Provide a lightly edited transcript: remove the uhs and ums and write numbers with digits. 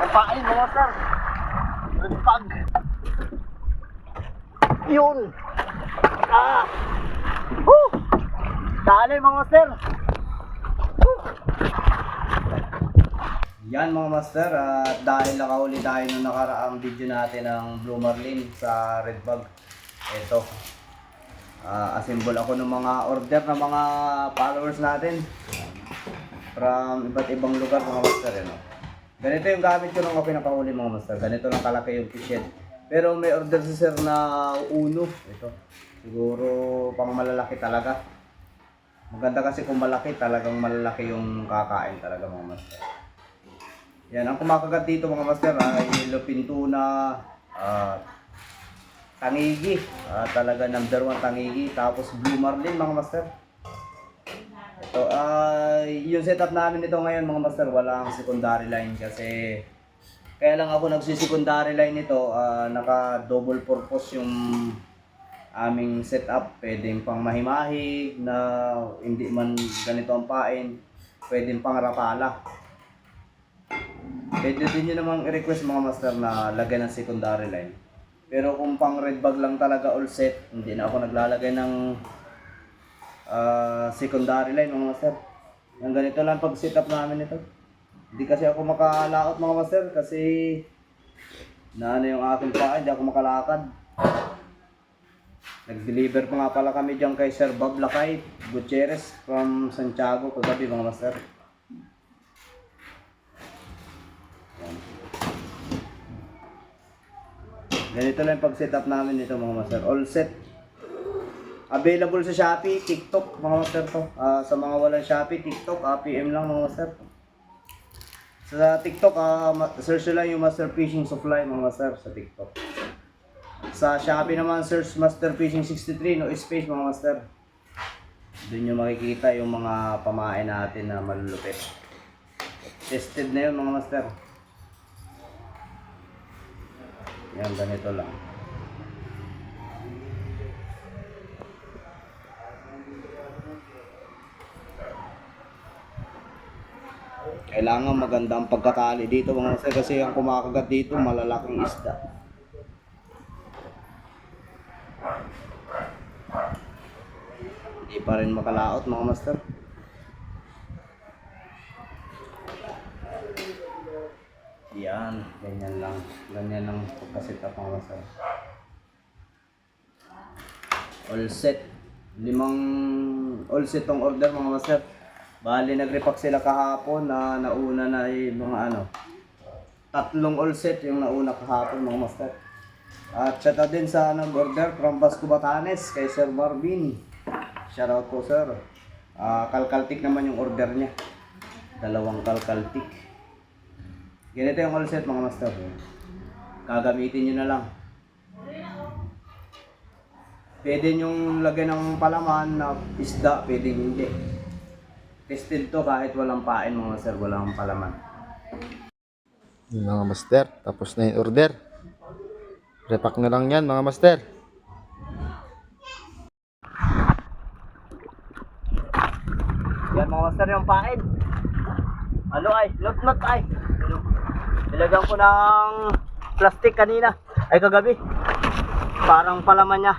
Pain mga sir. Pag. Yun. Ah. Woo. Dali mga sir. Yan mga master, at dahil nakahuli tayo nung nakaraang video natin ng Blue Marlin sa Redbug. Ito, assemble ako ng mga order ng mga followers natin from iba't ibang lugar mga master. Ganito yung gamit ko nung ako pinakahuli mga master. Ganito lang kalaki yung fishhead. Pero may order si sir na uno. Ito, siguro pang malalaki talaga. Maganda kasi kung malaki, talagang malalaki yung kakain talaga mga master. Yan, ang kumakagat dito mga master ay lupin tuna, tangigi, talaga number 1 tangigi, tapos Blue Marlin mga master. Ito ay yung setup namin nito ngayon mga master, walang secondary line kasi kaya lang ako nagsi-secondary line nito, naka double purpose yung aming setup. Pwedeng pang mahimahi na hindi man ganito ang pain, pwedeng pang rapala. Pwede din nyo namang i-request mga master na lagyan ng secondary line. Pero kung pang Redbug lang talaga all set, hindi na ako naglalagay ng secondary line mga master. Yung ganito lang pag setup namin ito. Hindi kasi ako makalaot mga master kasi na ano yung aking paa, hindi ako makalakad. Nag-deliver pa nga pala kami dyan kay Sir Bob Lakay Gutierrez from Santiago kagabi mga master. Ganito lang yung pag-setup namin nito mga master. All set. Available sa Shopee, TikTok mga master to. Sa mga walang Shopee, TikTok, PM lang mga master. Sa TikTok, search lang yung Master Fishing Supply mga master sa TikTok. Sa Shopee naman, search Master Fishing 63, no space mga master. Doon nyo makikita yung mga pamain natin na malulupit. Tested na yun mga master. Yan, ganito lang. Kailangan maganda ang pagkatali dito mga master kasi ang kumakagat dito malalaking isda. Hindi pa rin makalaot mga master. Yan, ganyan lang. Ganyan lang pagkasetup mga master. All set. 5 all set tong order mga master. Bali nag-repack sila kahapon na nauna na ay mga 3 all set yung nauna kahapon mga master. At shout out din sa nag-order from Basco Batanes kay Sir Marvin. Shout out po sir. Kalkaltik naman yung order niya. 2 kalkaltik. Ganito yung all set mga master. Gagamitin nyo na lang. Pwede nyong lagyan ng palaman na isda, pwede hindi. Tested to kahit walang pain mga master, walang palaman. Mga master, tapos na yung order. Repack na lang yan mga master. Yan mga master yung pain. Ano ay, lot ay. Nilagyan ko ng plastic kanina, ay kagabi. Parang palaman niya.